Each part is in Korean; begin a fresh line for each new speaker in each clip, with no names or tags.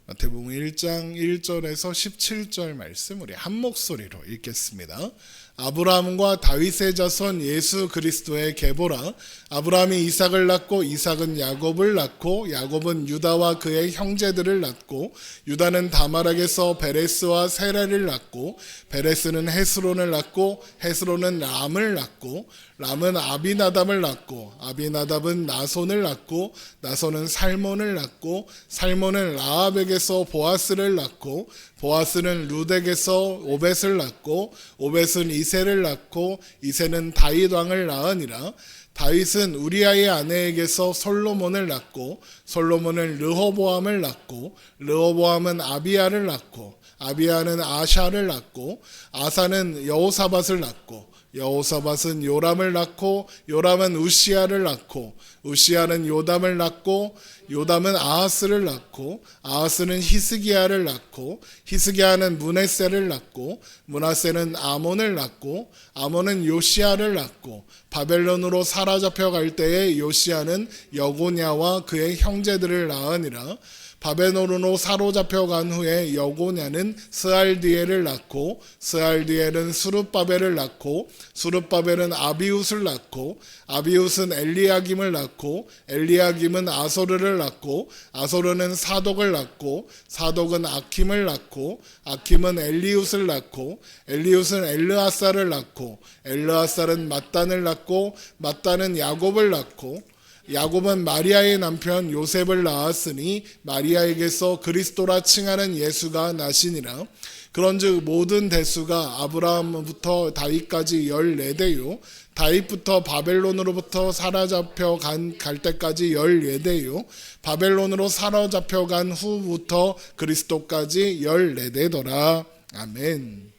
마태복음 1장 1절에서 17절 말씀 우리 한 목소리로 읽겠습니다. 아브라함과 다윗의 자손 예수 그리스도의 계보라. 아브라함이 이삭을 낳고 이삭은 야곱을 낳고 야곱은 유다와 그의 형제들을 낳고 유다는 다말에게서 베레스와 세레를 낳고 베레스는 헤스론을 낳고 헤스론은 람을 낳고 람은 아비나답을 낳고 아비나답은 나손을 낳고 나손은 살몬을 낳고 살몬은 라합에게서 보아스를 낳고 보아스는 룻에게서 오벳을 낳고 오벳은 이새를 낳고 이새는 다윗 왕을 낳으니라. 다윗은 우리아의 아내에게서 솔로몬을 낳고 솔로몬은 르호보암을 낳고 르호보암은 아비야를 낳고 아비야는 아샤를 낳고 아사는 여호사밧을 낳고 여호사밧은 요람을 낳고 요람은 우시야를 낳고 우시야는 요담을 낳고 요담은 아하스를 낳고 아하스는 히스기야를 낳고 히스기야는 므낫세를 낳고 므낫세는 아몬을 낳고 아몬은 요시야를 낳고 바벨론으로 사로잡혀 갈 때에 요시야는 여고냐와 그의 형제들을 낳으니라. 바벨론으로 사로잡혀 간 후에 여고냐는 스알디엘을 낳고 스알디엘은 수룹바벨을 낳고 수룹바벨은 아비웃을 낳고 아비웃은 엘리야김을 낳고 엘리야김은 아소르를 낳고 아소르는 사독을 낳고 사독은 아킴을 낳고 아킴은 엘리웃을 낳고 엘리웃은 엘르아사를 낳고 엘르아살은 mat단을 낳고 mat단은 야곱을 낳고 야곱은 마리아의 남편 요셉을 낳았으니 마리아에게서 그리스도라 칭하는 예수가 나시니라. 그런즉 모든 대수가 아브라함부터 다윗까지 14대요 다윗부터 바벨론으로부터 사로잡혀 갈 때까지 14대요 바벨론으로 사로잡혀 간 후부터 그리스도까지 14대더라. 아멘.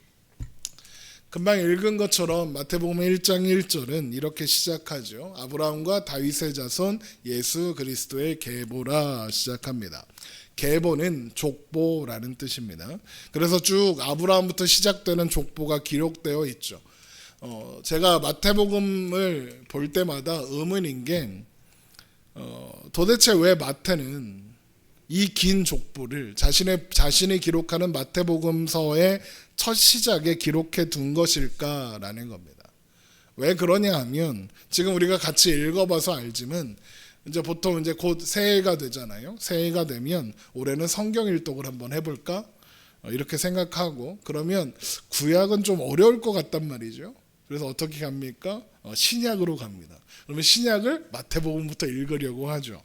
금방 읽은 것처럼 마태복음 1장 1절은 이렇게 시작하죠. 아브라함과 다윗의 자손 예수 그리스도의 계보라 시작합니다. 계보는 족보라는 뜻입니다. 그래서 쭉 아브라함부터 시작되는 족보가 기록되어 있죠. 제가 마태복음을 볼 때마다 의문인 게 도대체 왜 마태는 이 긴 족보를 자신이 기록하는 마태복음서의 첫 시작에 기록해 둔 것일까라는 겁니다. 왜 그러냐 하면 지금 우리가 같이 읽어봐서 알지만 이제 보통 이제 곧 새해가 되잖아요. 새해가 되면 올해는 성경 일독을 한번 해볼까 이렇게 생각하고 그러면 구약은 좀 어려울 것 같단 말이죠. 그래서 어떻게 갑니까? 신약으로 갑니다. 그러면 신약을 마태복음부터 읽으려고 하죠.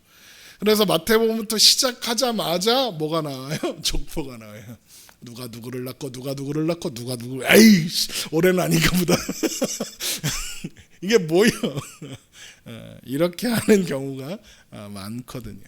그래서 마태복음부터 시작하자마자 뭐가 나와요? 족보가 나와요. 누가 누구를 낳고 누가 누구를 낳고 누가 누구를 에이 올해는 아닌가 보다. 이게 뭐예요? 이렇게 하는 경우가 많거든요.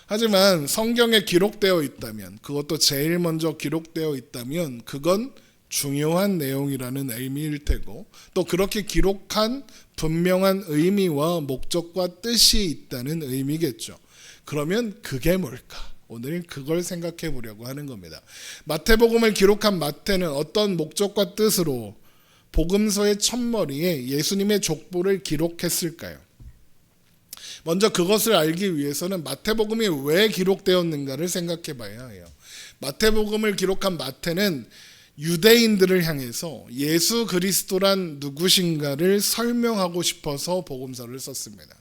하지만 성경에 기록되어 있다면 그것도 제일 먼저 기록되어 있다면 그건 중요한 내용이라는 의미일 테고 또 그렇게 기록한 분명한 의미와 목적과 뜻이 있다는 의미겠죠. 그러면 그게 뭘까? 오늘은 그걸 생각해 보려고 하는 겁니다. 마태복음을 기록한 마태는 어떤 목적과 뜻으로 복음서의 첫머리에 예수님의 족보를 기록했을까요? 먼저 그것을 알기 위해서는 마태복음이 왜 기록되었는가를 생각해 봐야 해요. 마태복음을 기록한 마태는 유대인들을 향해서 예수 그리스도란 누구신가를 설명하고 싶어서 복음서를 썼습니다.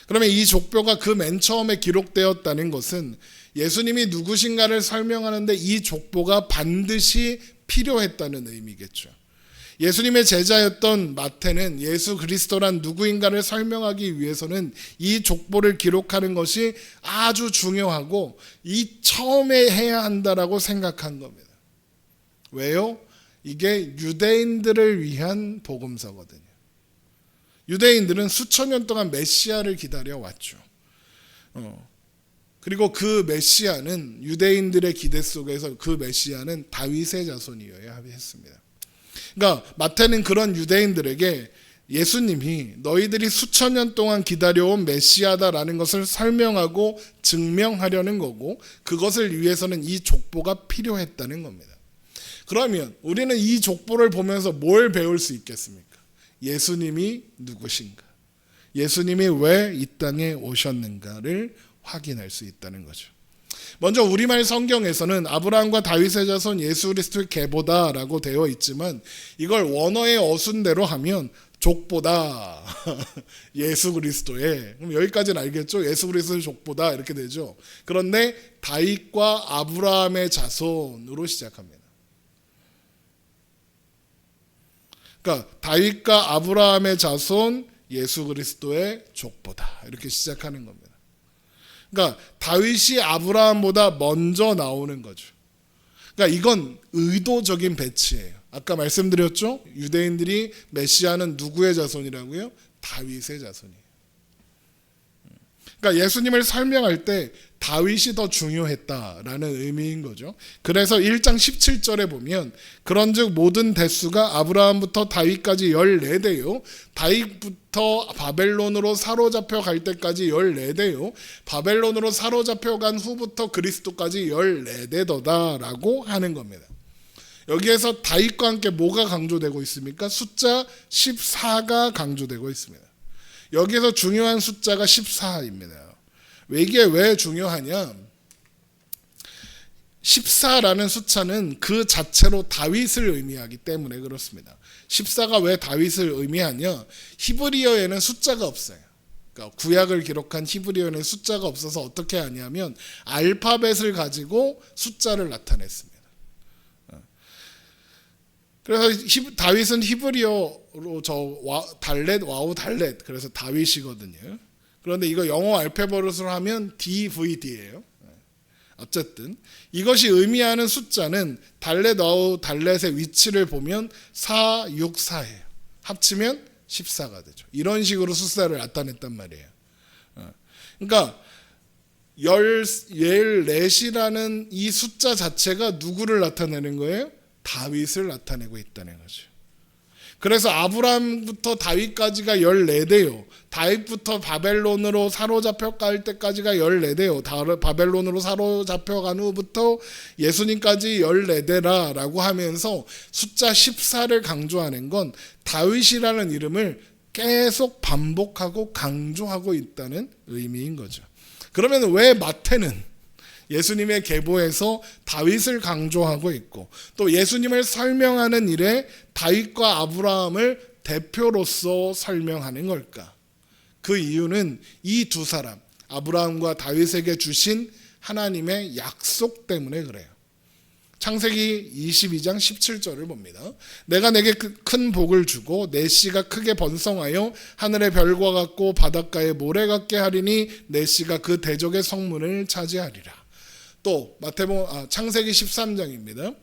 그러면 이 족보가 그 맨 처음에 기록되었다는 것은 예수님이 누구신가를 설명하는데 이 족보가 반드시 필요했다는 의미겠죠. 예수님의 제자였던 마태는 예수 그리스도란 누구인가를 설명하기 위해서는 이 족보를 기록하는 것이 아주 중요하고 이 처음에 해야 한다라고 생각한 겁니다. 왜요? 이게 유대인들을 위한 복음서거든요. 유대인들은 수천 년 동안 메시아를 기다려왔죠. 그리고 그 메시아는 유대인들의 기대 속에서 그 메시아는 다윗의 자손이어야 했습니다. 그러니까 마태는 그런 유대인들에게 예수님이 너희들이 수천 년 동안 기다려온 메시아다라는 것을 설명하고 증명하려는 거고 그것을 위해서는 이 족보가 필요했다는 겁니다. 그러면 우리는 이 족보를 보면서 뭘 배울 수 있겠습니까? 예수님이 누구신가? 예수님이 왜 이 땅에 오셨는가를 확인할 수 있다는 거죠. 먼저 우리말 성경에서는 아브라함과 다윗의 자손 예수 그리스도의 계보다라고 되어 있지만 이걸 원어의 어순대로 하면 족보다 예수 그리스도의, 그럼 여기까지는 알겠죠? 예수 그리스도의 족보다 이렇게 되죠. 그런데 다윗과 아브라함의 자손으로 시작합니다. 그러니까 다윗과 아브라함의 자손 예수 그리스도의 족보다 이렇게 시작하는 겁니다. 그러니까 다윗이 아브라함보다 먼저 나오는 거죠. 그러니까 이건 의도적인 배치예요. 아까 말씀드렸죠? 유대인들이 메시아는 누구의 자손이라고요? 다윗의 자손이에요. 그러니까 예수님을 설명할 때 다윗이 더 중요했다라는 의미인 거죠. 그래서 1장 17절에 보면 그런즉 모든 대수가 아브라함부터 다윗까지 14대요. 다윗부터 바벨론으로 사로잡혀 갈 때까지 14대요. 바벨론으로 사로잡혀 간 후부터 그리스도까지 14대더다라고 하는 겁니다. 여기에서 다윗과 함께 뭐가 강조되고 있습니까? 숫자 14가 강조되고 있습니다. 여기에서 중요한 숫자가 14입니다. 이게 왜 중요하냐? 14라는 숫자는 그 자체로 다윗을 의미하기 때문에 그렇습니다. 14가 왜 다윗을 의미하냐? 히브리어에는 숫자가 없어요. 그러니까 구약을 기록한 히브리어에는 숫자가 없어서 어떻게 하냐면 알파벳을 가지고 숫자를 나타냈습니다. 그래서 다윗은 히브리어로 달렛, 와우, 달렛, 그래서 다윗이거든요. 그런데 이거 영어 알파벳으로 하면 DVD예요. 어쨌든 이것이 의미하는 숫자는 달렛, 와우, 달렛의 위치를 보면 4, 6, 4예요. 합치면 14가 되죠. 이런 식으로 숫자를 나타냈단 말이에요. 그러니까 14이라는 이 숫자 자체가 누구를 나타내는 거예요? 다윗을 나타내고 있다는 거죠. 그래서 아브라함부터 다윗까지가 14대요. 다윗부터 바벨론으로 사로잡혀 갈 때까지가 14대요. 바벨론으로 사로잡혀 간 후부터 예수님까지 14대라라고 하면서 숫자 14를 강조하는 건 다윗이라는 이름을 계속 반복하고 강조하고 있다는 의미인 거죠. 그러면 왜 마태는 예수님의 계보에서 다윗을 강조하고 있고 또 예수님을 설명하는 일에 다윗과 아브라함을 대표로서 설명하는 걸까? 그 이유는 이 두 사람, 아브라함과 다윗에게 주신 하나님의 약속 때문에 그래요. 창세기 22장 17절을 봅니다. 내가 내게 큰 복을 주고 내 씨가 크게 번성하여 하늘의 별과 같고 바닷가의 모래 같게 하리니 내 씨가 그 대적의 성문을 차지하리라. 또 창세기 13장입니다.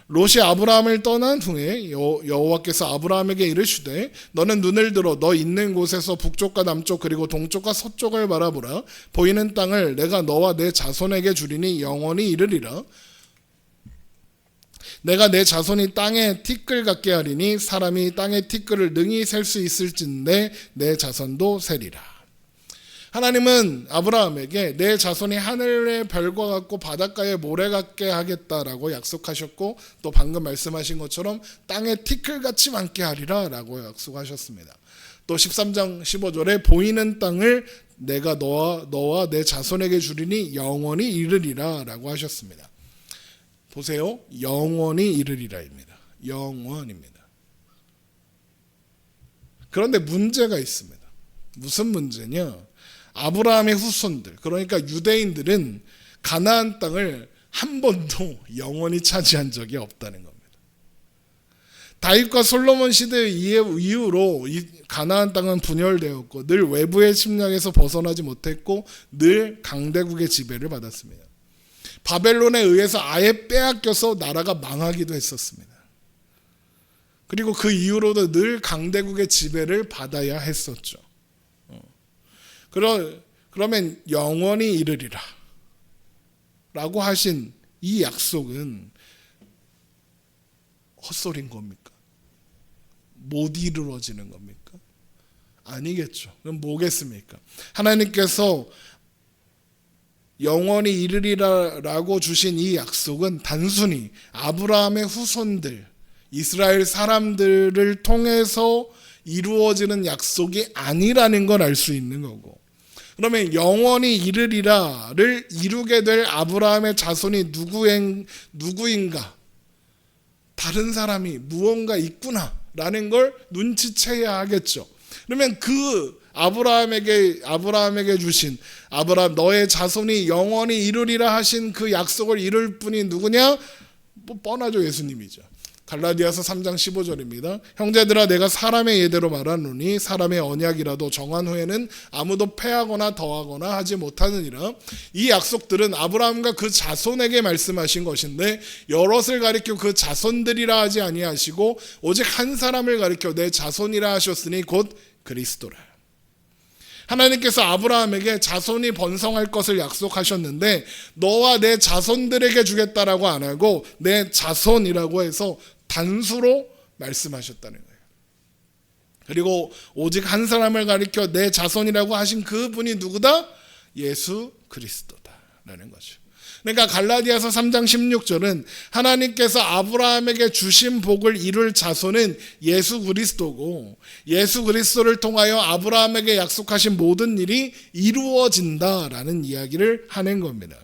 롯이 아브라함을 떠난 후에 여호와께서 아브라함에게 이르시되 너는 눈을 들어 너 있는 곳에서 북쪽과 남쪽 그리고 동쪽과 서쪽을 바라보라. 보이는 땅을 내가 너와 내 자손에게 주리니 영원히 이르리라. 내가 내 자손이 땅에 티끌 같게 하리니 사람이 땅의 티끌을 능히 셀 수 있을진데 내 자손도 세리라. 하나님은 아브라함에게 내 자손이 하늘의 별과 같고 바닷가의 모래 같게 하겠다라고 약속하셨고 또 방금 말씀하신 것처럼 땅의 티끌같이 많게 하리라 라고 약속하셨습니다. 또 13장 15절에 보이는 땅을 내가 너와 내 자손에게 주리니 영원히 이르리라 라고 하셨습니다. 보세요. 영원히 이르리라입니다. 영원입니다. 그런데 문제가 있습니다. 무슨 문제냐? 아브라함의 후손들, 그러니까 유대인들은 가나안 땅을 한 번도 영원히 차지한 적이 없다는 겁니다. 다윗과 솔로몬 시대 이후로 이 가나안 땅은 분열되었고 늘 외부의 침략에서 벗어나지 못했고 늘 강대국의 지배를 받았습니다. 바벨론에 의해서 아예 빼앗겨서 나라가 망하기도 했었습니다. 그리고 그 이후로도 늘 강대국의 지배를 받아야 했었죠. 그러면 영원히 이르리라 라고 하신 이 약속은 헛소리인 겁니까? 못 이루어지는 겁니까? 아니겠죠. 그럼 뭐겠습니까? 하나님께서 영원히 이르리라라고 주신 이 약속은 단순히 아브라함의 후손들, 이스라엘 사람들을 통해서 이루어지는 약속이 아니라는 걸 알 수 있는 거고 그러면 영원히 이르리라를 이루게 될 아브라함의 자손이 누구인가? 다른 사람이 무언가 있구나라는 걸 눈치채야 하겠죠. 그러면 그 아브라함에게 주신 아브라함 너의 자손이 영원히 이루리라 하신 그 약속을 이룰 분이 누구냐? 뭐 뻔하죠. 예수님이죠. 갈라디아서 3장 15절입니다. 형제들아 내가 사람의 예대로 말하노니 사람의 언약이라도 정한 후에는 아무도 패하거나 더하거나 하지 못하느니라. 이 약속들은 아브라함과 그 자손에게 말씀하신 것인데 여럿을 가리켜 그 자손들이라 하지 아니하시고 오직 한 사람을 가리켜 내 자손이라 하셨으니 곧 그리스도라. 하나님께서 아브라함에게 자손이 번성할 것을 약속하셨는데 너와 내 자손들에게 주겠다라고 안 하고 내 자손이라고 해서 단수로 말씀하셨다는 거예요. 그리고 오직 한 사람을 가리켜 내 자손이라고 하신 그분이 누구다? 예수 그리스도다라는 거죠. 그러니까 갈라디아서 3장 16절은 하나님께서 아브라함에게 주신 복을 이룰 자손은 예수 그리스도고 예수 그리스도를 통하여 아브라함에게 약속하신 모든 일이 이루어진다라는 이야기를 하는 겁니다.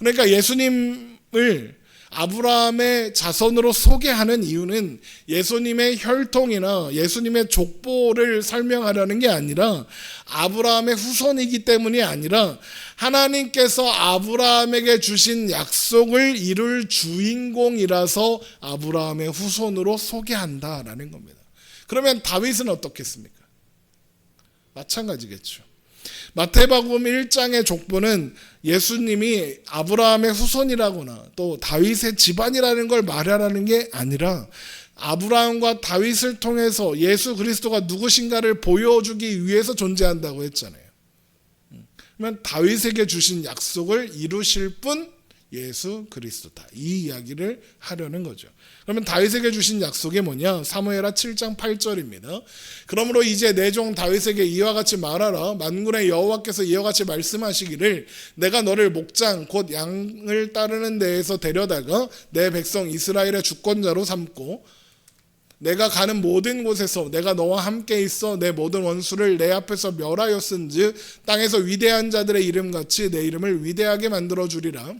그러니까 예수님을 아브라함의 자손으로 소개하는 이유는 예수님의 혈통이나 예수님의 족보를 설명하려는 게 아니라 아브라함의 후손이기 때문이 아니라 하나님께서 아브라함에게 주신 약속을 이룰 주인공이라서 아브라함의 후손으로 소개한다라는 겁니다. 그러면 다윗은 어떻겠습니까? 마찬가지겠죠. 마태복음 1장의 족보는 예수님이 아브라함의 후손이라거나 또 다윗의 집안이라는 걸 말하라는 게 아니라 아브라함과 다윗을 통해서 예수 그리스도가 누구신가를 보여주기 위해서 존재한다고 했잖아요. 그러면 다윗에게 주신 약속을 이루실 분 예수 그리스도다. 이 이야기를 하려는 거죠. 그러면 다윗에게 주신 약속이 뭐냐? 사무엘하 7장 8절입니다. 그러므로 이제 내 종 다윗에게 이와 같이 말하라. 만군의 여호와께서 이와 같이 말씀하시기를 내가 너를 목장 곧 양을 따르는 데에서 데려다가 내 백성 이스라엘의 주권자로 삼고 내가 가는 모든 곳에서 내가 너와 함께 있어 내 모든 원수를 내 앞에서 멸하였은즉 땅에서 위대한 자들의 이름같이 내 이름을 위대하게 만들어 주리라.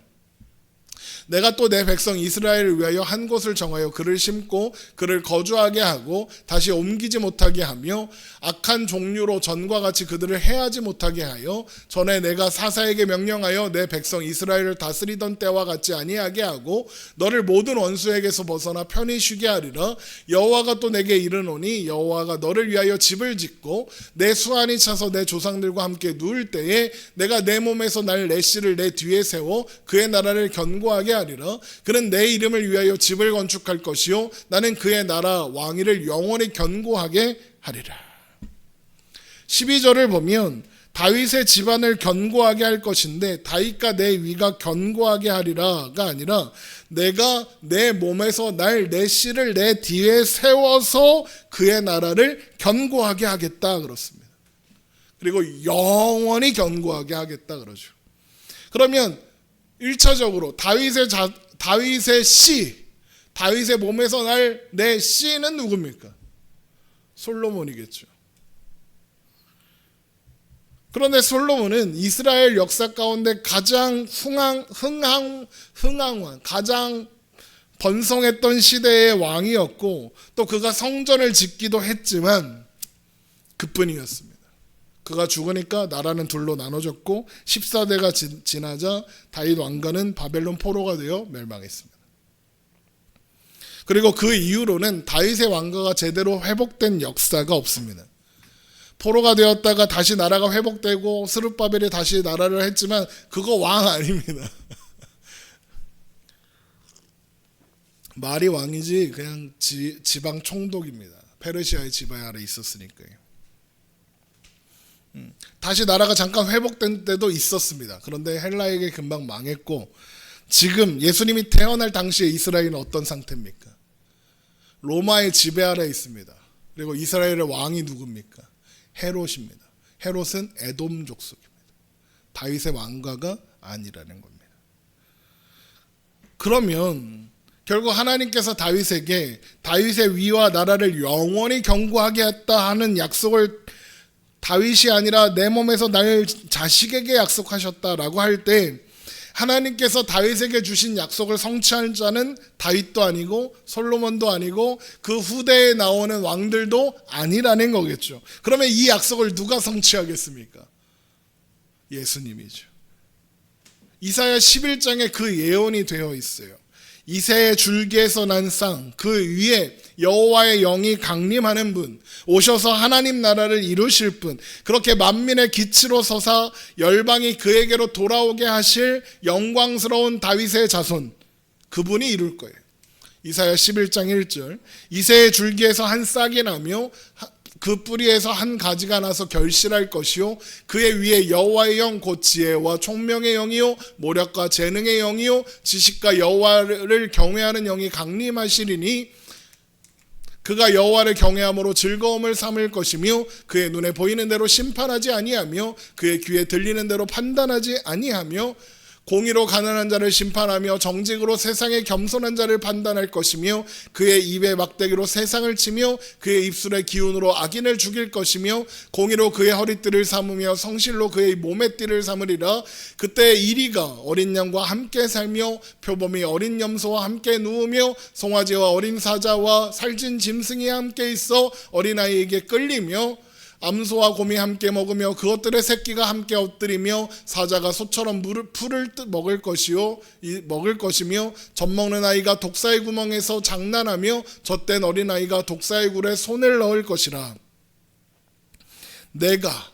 내가 또 내 백성 이스라엘을 위하여 한 곳을 정하여 그를 심고 그를 거주하게 하고 다시 옮기지 못하게 하며 악한 종류로 전과 같이 그들을 해하지 못하게 하여 전에 내가 사사에게 명령하여 내 백성 이스라엘을 다스리던 때와 같지 아니하게 하고 너를 모든 원수에게서 벗어나 편히 쉬게 하리라. 여호와가 또 내게 이르노니 여호와가 너를 위하여 집을 짓고 내 수완이 차서 내 조상들과 함께 누울 때에 내가 내 몸에서 날 내 씨를 내 뒤에 세워 그의 나라를 견고하게 하리라. 그는 내 이름을 위하여 집을 건축할 것이요 나는 그의 나라 왕위를 영원히 견고하게 하리라. 12절을 보면 다윗의 집안을 견고하게 할 것인데 다윗과 내 위가 견고하게 하리라가 아니라 내가 내 몸에서 날 내 씨를 내 뒤에 세워서 그의 나라를 견고하게 하겠다 그렇습니다. 그리고 영원히 견고하게 하겠다 그러죠. 그러면 1차적으로 다윗의 씨, 다윗의 몸에서 날 내 씨는 누굽니까? 솔로몬이겠죠. 그런데 솔로몬은 이스라엘 역사 가운데 가장 흥황한 가장 번성했던 시대의 왕이었고 또 그가 성전을 짓기도 했지만 그뿐이었습니다. 그가 죽으니까 나라는 둘로 나눠졌고 14대가 지나자 다윗 왕가는 바벨론 포로가 되어 멸망했습니다. 그리고 그 이후로는 다윗의 왕가가 제대로 회복된 역사가 없습니다. 포로가 되었다가 다시 나라가 회복되고 스룹바벨이 다시 나라를 했지만 그거 왕 아닙니다. 말이 왕이지 그냥 지방 총독입니다. 페르시아의 지배 아래 있었으니까요. 다시 나라가 잠깐 회복된 때도 있었습니다. 그런데 헬라에게 금방 망했고 지금 예수님이 태어날 당시에 이스라엘은 어떤 상태입니까? 로마의 지배 아래 있습니다. 그리고 이스라엘의 왕이 누굽니까? 헤롯입니다. 헤롯은 에돔 족속입니다. 다윗의 왕가가 아니라는 겁니다. 그러면 결국 하나님께서 다윗에게 다윗의 위와 나라를 영원히 견고하게 했다 하는 약속을 다윗이 아니라 내 몸에서 날 자식에게 약속하셨다라고 할 때 하나님께서 다윗에게 주신 약속을 성취할 자는 다윗도 아니고 솔로몬도 아니고 그 후대에 나오는 왕들도 아니라는 거겠죠. 그러면 이 약속을 누가 성취하겠습니까? 예수님이죠. 이사야 11장에 그 예언이 되어 있어요. 이새의 줄기에서 난 쌍, 그 위에 여호와의 영이 강림하는 분, 오셔서 하나님 나라를 이루실 분, 그렇게 만민의 기치로 서사 열방이 그에게로 돌아오게 하실 영광스러운 다윗의 자손, 그분이 이룰 거예요. 이사야 11장 1절, 이새의 줄기에서 한 싹이 나며 그 뿌리에서 한 가지가 나서 결실할 것이요 그의 위에 여호와의 영 곧 지혜와 총명의 영이요 모략과 재능의 영이요 지식과 여호와를 경외하는 영이 강림하시리니 그가 여호와를 경외함으로 즐거움을 삼을 것이며 그의 눈에 보이는 대로 심판하지 아니하며 그의 귀에 들리는 대로 판단하지 아니하며 공의로 가난한 자를 심판하며 정직으로 세상의 겸손한 자를 판단할 것이며 그의 입에 막대기로 세상을 치며 그의 입술의 기운으로 악인을 죽일 것이며 공의로 그의 허리띠를 삼으며 성실로 그의 몸의 띠를 삼으리라. 그때 이리가 어린 양과 함께 살며 표범이 어린 염소와 함께 누우며 송아지와 어린 사자와 살찐 짐승이 함께 있어 어린아이에게 끌리며 암소와 곰이 함께 먹으며 그것들의 새끼가 함께 엎드리며 사자가 소처럼 풀을 먹을 것이며 젖먹는 아이가 독사의 구멍에서 장난하며 젖된 어린아이가 독사의 굴에 손을 넣을 것이라. 내가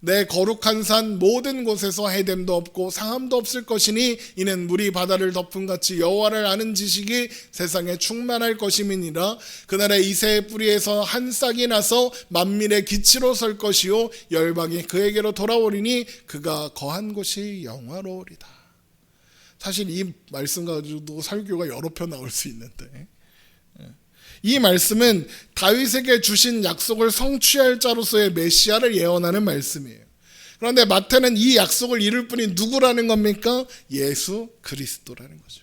내 거룩한 산 모든 곳에서 해됨도 없고 상함도 없을 것이니 이는 물이 바다를 덮은 같이 여호와를 아는 지식이 세상에 충만할 것임이니라. 그날에 이새의 뿌리에서 한 싹이 나서 만민의 기치로 설 것이요 열방이 그에게로 돌아오리니 그가 거한 곳이 영화로우리다. 사실 이 말씀 가지고도 설교가 여러 편 나올 수 있는데 이 말씀은 다윗에게 주신 약속을 성취할 자로서의 메시아를 예언하는 말씀이에요. 그런데 마태는 이 약속을 이룰 분이 누구라는 겁니까? 예수 그리스도라는 거죠.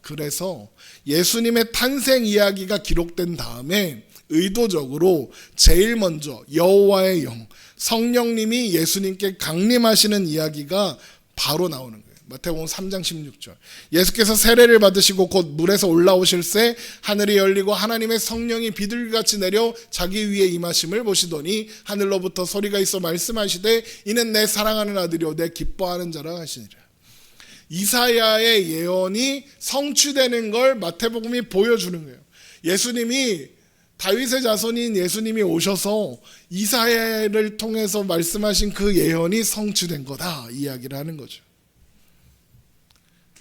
그래서 예수님의 탄생 이야기가 기록된 다음에 의도적으로 제일 먼저 여호와의 영, 성령님이 예수님께 강림하시는 이야기가 바로 나오는 거예요. 마태복음 3장 16절. 예수께서 세례를 받으시고 곧 물에서 올라오실새 하늘이 열리고 하나님의 성령이 비둘기같이 내려 자기 위에 임하심을 보시더니 하늘로부터 소리가 있어 말씀하시되 이는 내 사랑하는 아들이요 내 기뻐하는 자라 하시니라. 이사야의 예언이 성취되는 걸 마태복음이 보여주는 거예요. 예수님이 다윗의 자손인 예수님이 오셔서 이사야를 통해서 말씀하신 그 예언이 성취된 거다 이야기를 하는 거죠.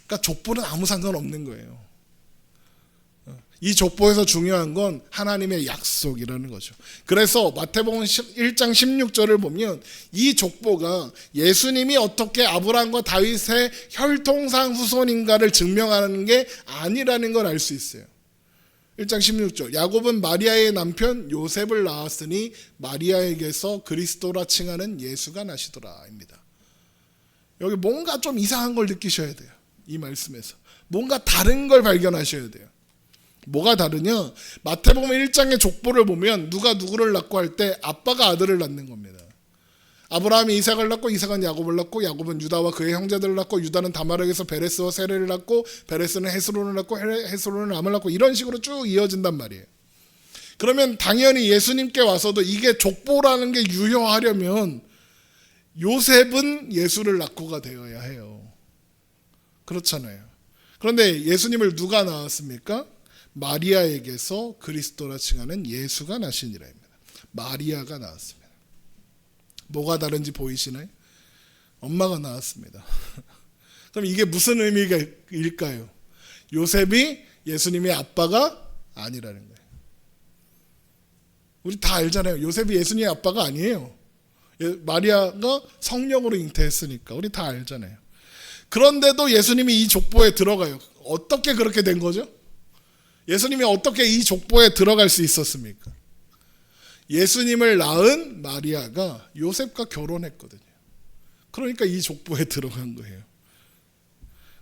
그러니까 족보는 아무 상관없는 거예요. 이 족보에서 중요한 건 하나님의 약속이라는 거죠. 그래서 마태복음 1장 16절을 보면 이 족보가 예수님이 어떻게 아브라함과 다윗의 혈통상 후손인가를 증명하는 게 아니라는 걸 알 수 있어요. 1장 16절 야곱은 마리아의 남편 요셉을 낳았으니 마리아에게서 그리스도라 칭하는 예수가 나시더라 입니다. 여기 뭔가 좀 이상한 걸 느끼셔야 돼요. 이 말씀에서 뭔가 다른 걸 발견하셔야 돼요. 뭐가 다르냐? 마태복음 1장의 족보를 보면 누가 누구를 낳고 할 때 아빠가 아들을 낳는 겁니다. 아브라함이 이삭을 낳고 이삭은 야곱을 낳고 야곱은 유다와 그의 형제들을 낳고 유다는 다말에게서 베레스와 세레를 낳고 베레스는 헤스론을 낳고 헤스론은 람을 낳고 이런 식으로 쭉 이어진단 말이에요. 그러면 당연히 예수님께 와서도 이게 족보라는 게 유효하려면 요셉은 예수를 낳고가 되어야 해요. 그렇잖아요. 그런데 예수님을 누가 낳았습니까? 마리아에게서 그리스도라 칭하는 예수가 나시니라입니다. 마리아가 낳았습니다. 뭐가 다른지 보이시나요? 엄마가 낳았습니다. 그럼 이게 무슨 의미일까요? 요셉이 예수님의 아빠가 아니라는 거예요. 우리 다 알잖아요. 요셉이 예수님의 아빠가 아니에요. 마리아가 성령으로 잉태했으니까 우리 다 알잖아요. 그런데도 예수님이 이 족보에 들어가요. 어떻게 그렇게 된 거죠? 예수님이 어떻게 이 족보에 들어갈 수 있었습니까? 예수님을 낳은 마리아가 요셉과 결혼했거든요. 그러니까 이 족보에 들어간 거예요.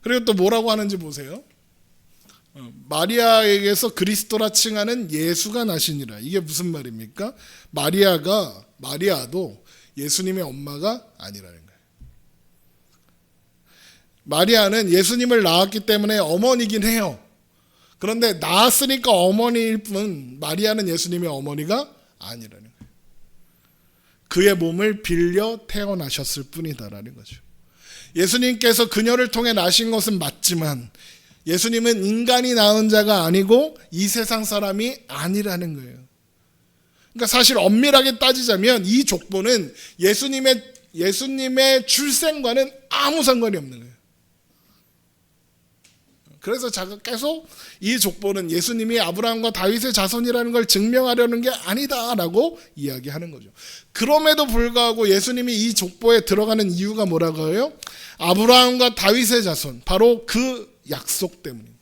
그리고 또 뭐라고 하는지 보세요. 마리아에게서 그리스도라 칭하는 예수가 나시니라. 이게 무슨 말입니까? 마리아가 마리아도 예수님의 엄마가 아니라는 거예요. 마리아는 예수님을 낳았기 때문에 어머니긴 해요. 그런데 낳았으니까 어머니일 뿐 마리아는 예수님의 어머니가 아니라는 거예요. 그의 몸을 빌려 태어나셨을 뿐이다라는 거죠. 예수님께서 그녀를 통해 나신 것은 맞지만 예수님은 인간이 낳은 자가 아니고 이 세상 사람이 아니라는 거예요. 그러니까 사실 엄밀하게 따지자면 이 족보는 예수님의 출생과는 아무 상관이 없는 거예요. 그래서 제가 계속 이 족보는 예수님이 아브라함과 다윗의 자손이라는 걸 증명하려는 게 아니다라고 이야기하는 거죠. 그럼에도 불구하고 예수님이 이 족보에 들어가는 이유가 뭐라고 해요? 아브라함과 다윗의 자손, 바로 그 약속 때문입니다.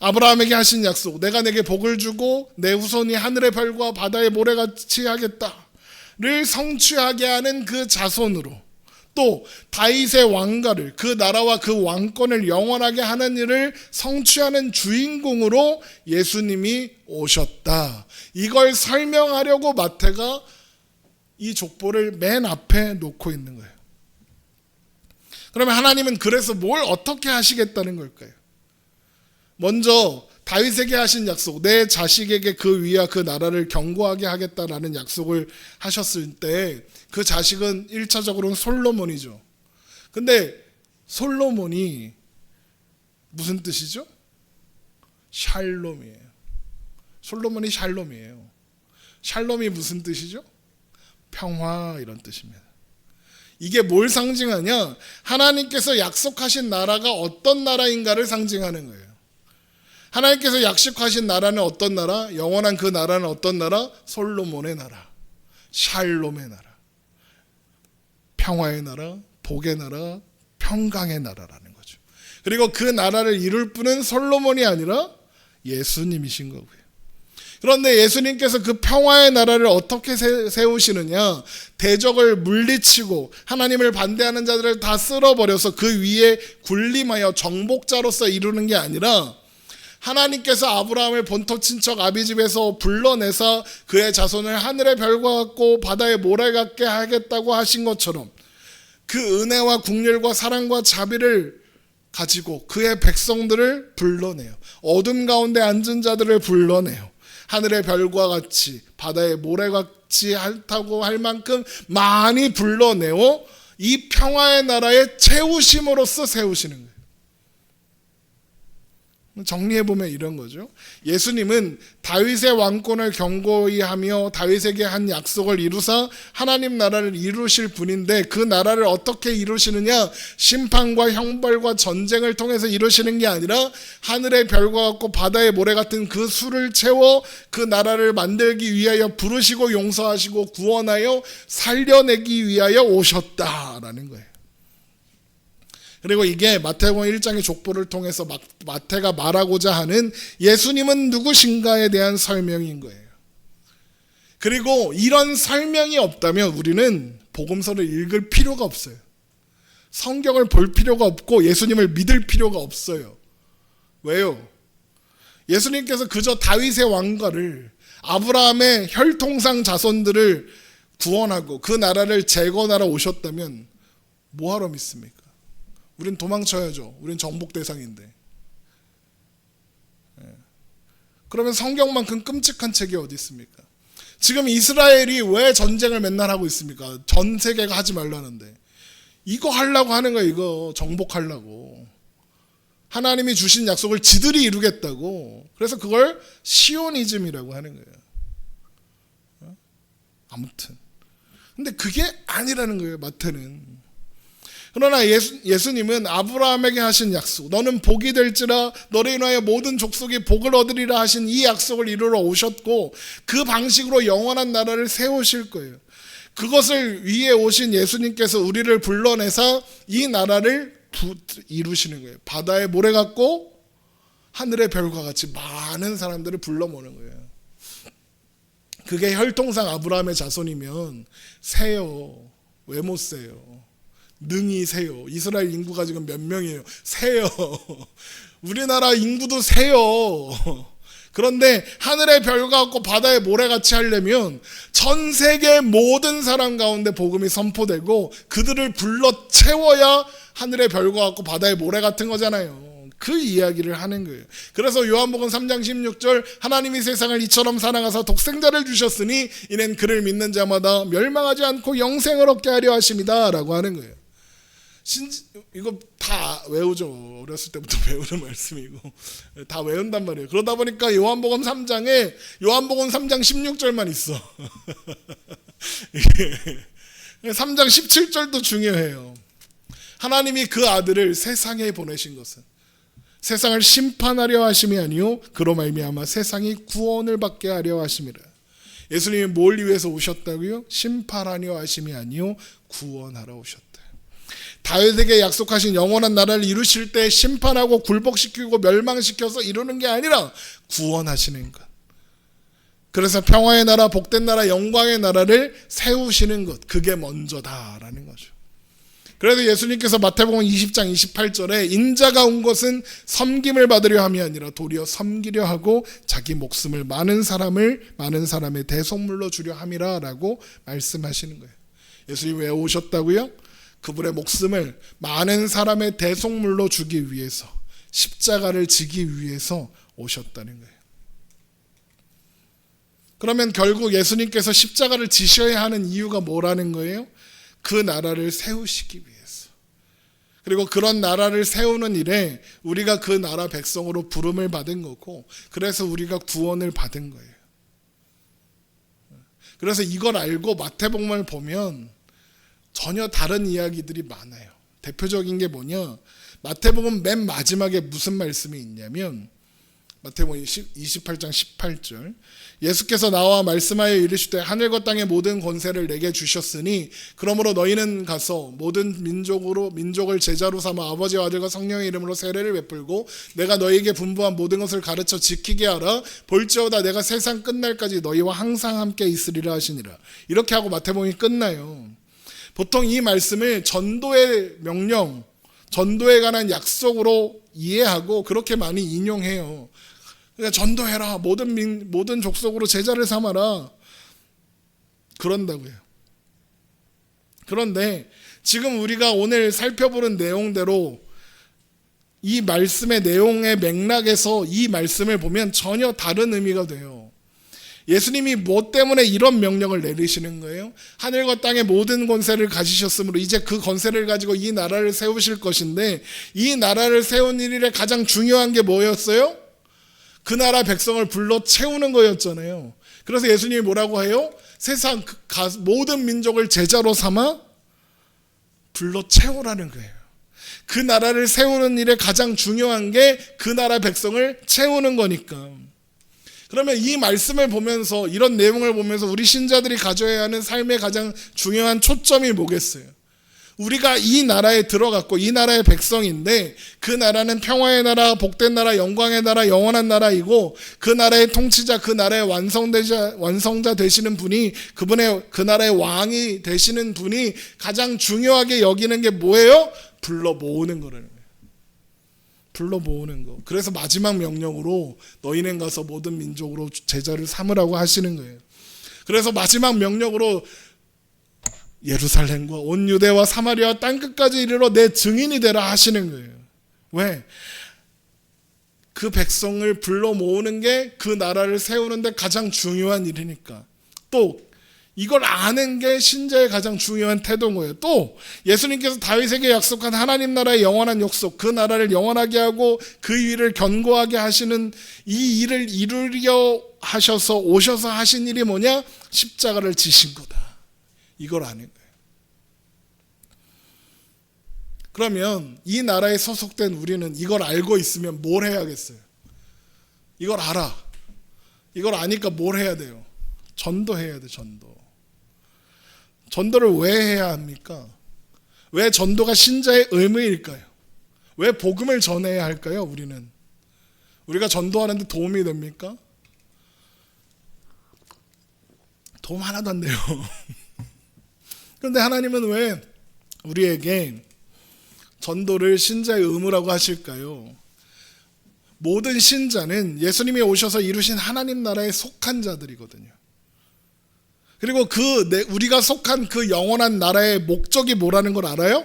아브라함에게 하신 약속, 내가 내게 복을 주고 내 후손이 하늘의 별과 바다의 모래같이 하겠다를 성취하게 하는 그 자손으로, 또 다윗의 왕가를, 그 나라와 그 왕권을 영원하게 하는 일을 성취하는 주인공으로 예수님이 오셨다. 이걸 설명하려고 마태가 이 족보를 맨 앞에 놓고 있는 거예요. 그러면 하나님은 그래서 뭘 어떻게 하시겠다는 걸까요? 먼저 다윗에게 하신 약속, 내 자식에게 그 위와 그 나라를 견고하게 하겠다라는 약속을 하셨을 때 그 자식은 1차적으로는 솔로몬이죠. 근데 솔로몬이 무슨 뜻이죠? 샬롬이에요. 솔로몬이 샬롬이에요. 샬롬이 무슨 뜻이죠? 평화, 이런 뜻입니다. 이게 뭘 상징하냐? 하나님께서 약속하신 나라가 어떤 나라인가를 상징하는 거예요. 하나님께서 약속하신 나라는 어떤 나라? 영원한 그 나라는 어떤 나라? 솔로몬의 나라, 샬롬의 나라, 평화의 나라, 복의 나라, 평강의 나라라는 거죠. 그리고 그 나라를 이룰 분은 솔로몬이 아니라 예수님이신 거고요. 그런데 예수님께서 그 평화의 나라를 어떻게 세우시느냐? 대적을 물리치고 하나님을 반대하는 자들을 다 쓸어버려서 그 위에 군림하여 정복자로서 이루는 게 아니라, 하나님께서 아브라함을 본토 친척 아비집에서 불러내서 그의 자손을 하늘의 별과 같고 바다의 모래 같게 하겠다고 하신 것처럼 그 은혜와 긍휼과 사랑과 자비를 가지고 그의 백성들을 불러내요. 어둠 가운데 앉은 자들을 불러내요. 하늘의 별과 같이 바다의 모래같이 하다고 할 만큼 많이 불러내어 이 평화의 나라에 채우심으로써 세우시는 거예요. 정리해보면 이런 거죠. 예수님은 다윗의 왕권을 견고히 하며 다윗에게 한 약속을 이루사 하나님 나라를 이루실 분인데, 그 나라를 어떻게 이루시느냐? 심판과 형벌과 전쟁을 통해서 이루시는 게 아니라 하늘의 별과 같고 바다의 모래 같은 그 수를 채워 그 나라를 만들기 위하여 부르시고 용서하시고 구원하여 살려내기 위하여 오셨다라는 거예요. 그리고 이게 마태복음 1장의 족보를 통해서 마태가 말하고자 하는 예수님은 누구신가에 대한 설명인 거예요. 그리고 이런 설명이 없다면 우리는 복음서를 읽을 필요가 없어요. 성경을 볼 필요가 없고 예수님을 믿을 필요가 없어요. 왜요? 예수님께서 그저 다윗의 왕가를, 아브라함의 혈통상 자손들을 구원하고 그 나라를 재건하러 오셨다면 뭐하러 믿습니까? 우린 도망쳐야죠. 우린 정복 대상인데. 그러면 성경만큼 끔찍한 책이 어디 있습니까? 지금 이스라엘이 왜 전쟁을 맨날 하고 있습니까? 전 세계가 하지 말라는데. 이거 하려고 하는 거야. 이거 정복하려고. 하나님이 주신 약속을 지들이 이루겠다고. 그래서 그걸 시오니즘이라고 하는 거예요. 아무튼. 근데 그게 아니라는 거예요, 마태는. 그러나 예수님은 아브라함에게 하신 약속, 너는 복이 될지라 너를 인하여 모든 족속이 복을 얻으리라 하신 이 약속을 이루러 오셨고, 그 방식으로 영원한 나라를 세우실 거예요. 그것을 위해 오신 예수님께서 우리를 불러내서 이 나라를 이루시는 거예요. 바다의 모래 같고 하늘의 별과 같이 많은 사람들을 불러 모으는 거예요. 그게 혈통상 아브라함의 자손이면 세요. 왜 못 세요? 능히 세요. 이스라엘 인구가 지금 몇 명이에요? 세요. 우리나라 인구도 세요. 그런데 하늘의 별과 같고 바다의 모래같이 하려면 전 세계 모든 사람 가운데 복음이 선포되고 그들을 불러 채워야 하늘의 별과 같고 바다의 모래 같은 거잖아요. 그 이야기를 하는 거예요. 그래서 요한복음 3장 16절 하나님이 세상을 이처럼 사랑하사 독생자를 주셨으니 이는 그를 믿는 자마다 멸망하지 않고 영생을 얻게 하려 하심이다 라고 하는 거예요. 이거 다 외우죠. 어렸을 때부터 배우는 말씀이고 다 외운단 말이에요. 그러다 보니까 요한복음 3장 16절만 있어. 3장 17절도 중요해요. 하나님이 그 아들을 세상에 보내신 것은 세상을 심판하려 하심이 아니요 그로 말미암아 세상이 구원을 받게 하려 하심이라. 예수님이 뭘 위해서 오셨다고요? 심판하려 하심이 아니요 구원하러 오셨다. 다윗에게 약속하신 영원한 나라를 이루실 때 심판하고 굴복시키고 멸망시켜서 이루는 게 아니라 구원하시는 것. 그래서 평화의 나라, 복된 나라, 영광의 나라를 세우시는 것. 그게 먼저다라는 거죠. 그래서 예수님께서 마태복음 20장 28절에 인자가 온 것은 섬김을 받으려 함이 아니라 도리어 섬기려 하고 자기 목숨을 많은 사람의 대속물로 주려 함이라 라고 말씀하시는 거예요. 예수님이 왜 오셨다고요? 그분의 목숨을 많은 사람의 대속물로 주기 위해서, 십자가를 지기 위해서 오셨다는 거예요. 그러면 결국 예수님께서 십자가를 지셔야 하는 이유가 뭐라는 거예요? 그 나라를 세우시기 위해서. 그리고 그런 나라를 세우는 일에 우리가 그 나라 백성으로 부름을 받은 거고, 그래서 우리가 구원을 받은 거예요. 그래서 이걸 알고 마태복음을 보면 전혀 다른 이야기들이 많아요. 대표적인 게 뭐냐? 마태복음 맨 마지막에 무슨 말씀이 있냐면 마태복음 28장 18절 예수께서 나와 말씀하여 이르시되 하늘과 땅의 모든 권세를 내게 주셨으니 그러므로 너희는 가서 모든 민족을 제자로 삼아 아버지와 아들과 성령의 이름으로 세례를 베풀고 내가 너희에게 분부한 모든 것을 가르쳐 지키게 하라. 볼지어다 내가 세상 끝날까지 너희와 항상 함께 있으리라 하시니라. 이렇게 하고 마태복음이 끝나요. 보통 이 말씀을 전도의 명령, 전도에 관한 약속으로 이해하고 그렇게 많이 인용해요. 그러니까 전도해라. 모든 족속으로 제자를 삼아라. 그런다고요. 그런데 지금 우리가 오늘 살펴보는 내용대로 이 말씀의 내용의 맥락에서 이 말씀을 보면 전혀 다른 의미가 돼요. 예수님이 뭐 때문에 이런 명령을 내리시는 거예요? 하늘과 땅의 모든 권세를 가지셨으므로 이제 그 권세를 가지고 이 나라를 세우실 것인데 이 나라를 세운 일에 가장 중요한 게 뭐였어요? 그 나라 백성을 불러 채우는 거였잖아요. 그래서 예수님이 뭐라고 해요? 세상 모든 민족을 제자로 삼아 불러 채우라는 거예요. 그 나라를 세우는 일에 가장 중요한 게 그 나라 백성을 채우는 거니까. 그러면 이 말씀을 보면서 이런 내용을 보면서 우리 신자들이 가져야 하는 삶의 가장 중요한 초점이 뭐겠어요? 우리가 이 나라에 들어갔고 이 나라의 백성인데 그 나라는 평화의 나라, 복된 나라, 영광의 나라, 영원한 나라이고 그 나라의 통치자, 그 나라의 완성자 되시는 분이 그 나라의 왕이 되시는 분이 가장 중요하게 여기는 게 뭐예요? 불러 모으는 거라는 거예요. 불러 모으는 거. 그래서 마지막 명령으로 너희는 가서 모든 민족으로 제자를 삼으라고 하시는 거예요. 그래서 마지막 명령으로 예루살렘과 온 유대와 사마리아 땅끝까지 이르러 내 증인이 되라 하시는 거예요. 왜? 그 백성을 불러 모으는 게 그 나라를 세우는데 가장 중요한 일이니까. 또 이걸 아는 게 신자의 가장 중요한 태도인 거예요. 또 예수님께서 다윗에게 약속한 하나님 나라의 영원한 약속, 그 나라를 영원하게 하고 그 일을 견고하게 하시는 이 일을 이루려 하셔서 오셔서 하신 일이 뭐냐? 십자가를 지신 거다. 이걸 아는 거예요. 그러면 이 나라에 소속된 우리는 이걸 알고 있으면 뭘 해야겠어요? 이걸 알아. 이걸 아니까 뭘 해야 돼요? 전도해야 돼, 전도. 전도를 왜 해야 합니까? 왜 전도가 신자의 의무일까요? 왜 복음을 전해야 할까요? 우리가 전도하는데 도움이 됩니까? 도움 하나도 안 돼요. 그런데 하나님은 왜 우리에게 전도를 신자의 의무라고 하실까요? 모든 신자는 예수님이 오셔서 이루신 하나님 나라에 속한 자들이거든요. 그리고 우리가 속한 그 영원한 나라의 목적이 뭐라는 걸 알아요?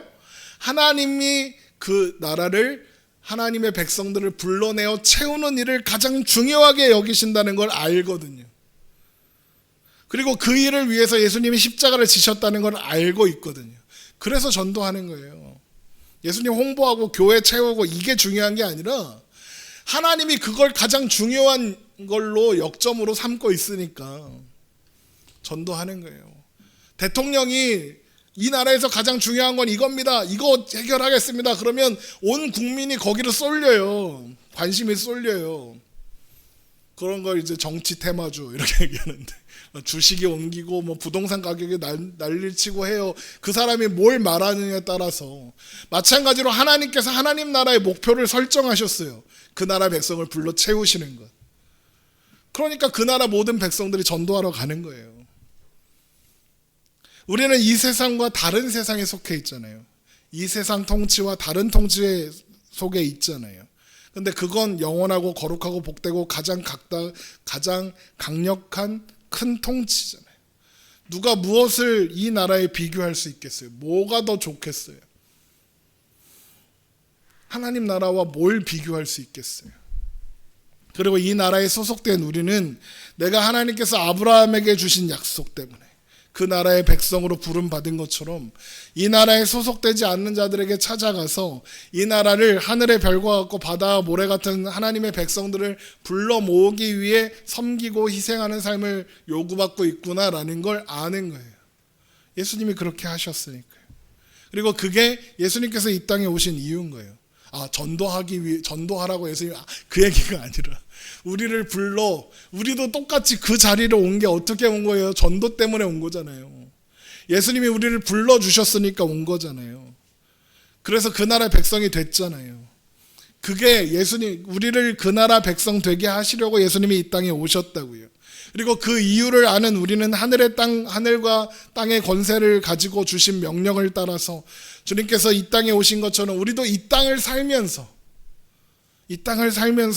하나님이 그 나라를, 하나님의 백성들을 불러내어 채우는 일을 가장 중요하게 여기신다는 걸 알거든요. 그리고 그 일을 위해서 예수님이 십자가를 지셨다는 걸 알고 있거든요. 그래서 전도하는 거예요. 예수님 홍보하고 교회 채우고 이게 중요한 게 아니라 하나님이 그걸 가장 중요한 걸로 역점으로 삼고 있으니까 전도하는 거예요. 대통령이 이 나라에서 가장 중요한 건 이겁니다, 이거 해결하겠습니다, 그러면 온 국민이 거기로 쏠려요. 관심이 쏠려요. 그런 걸 이제 정치 테마주 이렇게 얘기하는데, 주식이 옮기고 뭐 부동산 가격이 난리를 치고 해요. 그 사람이 뭘 말하느냐에 따라서. 마찬가지로 하나님께서 하나님 나라의 목표를 설정하셨어요. 그 나라 백성을 불러 채우시는 것. 그러니까 그 나라 모든 백성들이 전도하러 가는 거예요. 우리는 이 세상과 다른 세상에 속해 있잖아요. 이 세상 통치와 다른 통치 속에 있잖아요. 근데 그건 영원하고 거룩하고 복되고 가장 강력한 큰 통치잖아요. 누가 무엇을 이 나라에 비교할 수 있겠어요? 뭐가 더 좋겠어요? 하나님 나라와 뭘 비교할 수 있겠어요? 그리고 이 나라에 소속된 우리는 내가 하나님께서 아브라함에게 주신 약속 때문에 그 나라의 백성으로 부름받은 것처럼 이 나라에 소속되지 않는 자들에게 찾아가서 이 나라를 하늘의 별과 같고 바다와 모래 같은 하나님의 백성들을 불러 모으기 위해 섬기고 희생하는 삶을 요구받고 있구나라는 걸 아는 거예요. 예수님이 그렇게 하셨으니까요. 그리고 그게 예수님께서 이 땅에 오신 이유인 거예요. 전도하라고 예수님이 그 얘기가 아니라 우리를 불러, 우리도 똑같이 그 자리로 온 게 어떻게 온 거예요? 전도 때문에 온 거잖아요. 예수님이 우리를 불러주셨으니까 온 거잖아요. 그래서 그 나라 백성이 됐잖아요. 그게 우리를 그 나라 백성 되게 하시려고 예수님이 이 땅에 오셨다고요. 그리고 그 이유를 아는 우리는 하늘과 땅의 권세를 가지고 주신 명령을 따라서 주님께서 이 땅에 오신 것처럼 우리도 이 땅을 살면서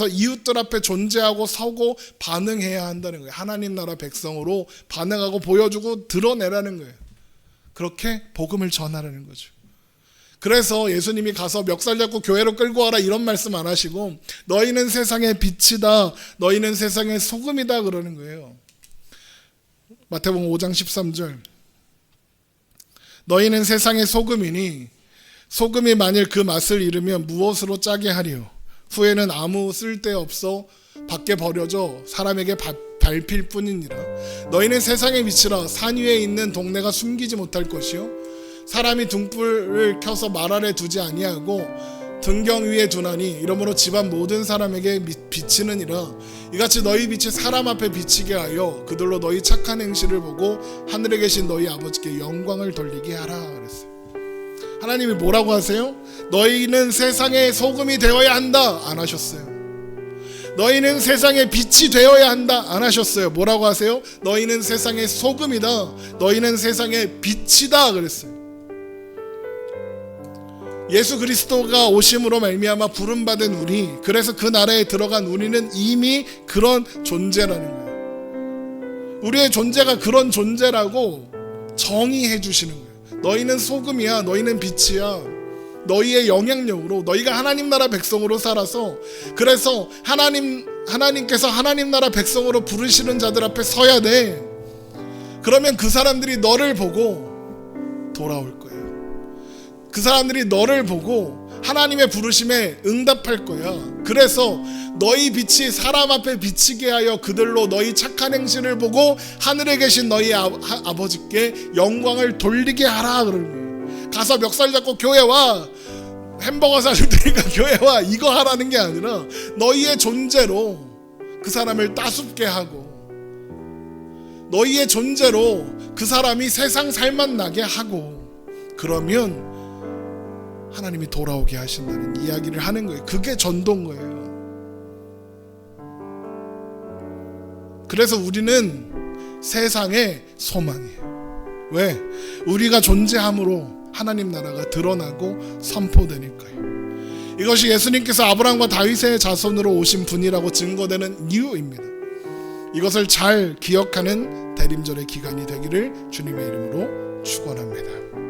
이웃들 앞에 존재하고 서고 반응해야 한다는 거예요. 하나님 나라 백성으로 반응하고 보여주고 드러내라는 거예요. 그렇게 복음을 전하라는 거죠. 그래서 예수님이 가서 멱살 잡고 교회로 끌고 와라 이런 말씀 안 하시고 너희는 세상의 빛이다, 너희는 세상의 소금이다 그러는 거예요. 마태복음 5장 13절, 너희는 세상의 소금이니 소금이 만일 그 맛을 잃으면 무엇으로 짜게 하리요? 후에는 아무 쓸데없어 밖에 버려져 사람에게 밟힐 뿐이니라. 너희는 세상의 빛이라. 산 위에 있는 동네가 숨기지 못할 것이요 사람이 등불을 켜서 말 아래 두지 아니하고 등경 위에 두나니 이러므로 집안 모든 사람에게 비치느니라. 이같이 너희 빛이 사람 앞에 비치게 하여 그들로 너희 착한 행실을 보고 하늘에 계신 너희 아버지께 영광을 돌리게 하라 그랬어요. 하나님이 뭐라고 하세요? 너희는 세상의 소금이 되어야 한다 안 하셨어요. 너희는 세상의 빛이 되어야 한다 안 하셨어요. 뭐라고 하세요? 너희는 세상의 소금이다, 너희는 세상의 빛이다 그랬어요. 예수 그리스도가 오심으로 말미암아 부름받은 우리, 그래서 그 나라에 들어간 우리는 이미 그런 존재라는 거예요. 우리의 존재가 그런 존재라고 정의해 주시는 거예요. 너희는 소금이야, 너희는 빛이야. 너희의 영향력으로 너희가 하나님 나라 백성으로 살아서, 그래서 하나님께서 하나님 나라 백성으로 부르시는 자들 앞에 서야 돼. 그러면 그 사람들이 너를 보고 돌아올 거예요. 그 사람들이 너를 보고 하나님의 부르심에 응답할 거야. 그래서 너희 빛이 사람 앞에 비치게 하여 그들로 너희 착한 행실을 보고 하늘에 계신 너희 아버지께 영광을 돌리게 하라 그러는 거예요. 가서 멱살 잡고 교회 와, 햄버거 사줄 테니까 교회 와, 이거 하라는 게 아니라 너희의 존재로 그 사람을 따숩게 하고 너희의 존재로 그 사람이 세상 살맛 나게 하고, 그러면 하나님이 돌아오게 하신다는 이야기를 하는 거예요. 그게 전도인 거예요. 그래서 우리는 세상의 소망이에요. 왜? 우리가 존재함으로 하나님 나라가 드러나고 선포되니까요. 이것이 예수님께서 아브라함과 다윗의 자손으로 오신 분이라고 증거되는 이유입니다. 이것을 잘 기억하는 대림절의 기간이 되기를 주님의 이름으로 축원합니다.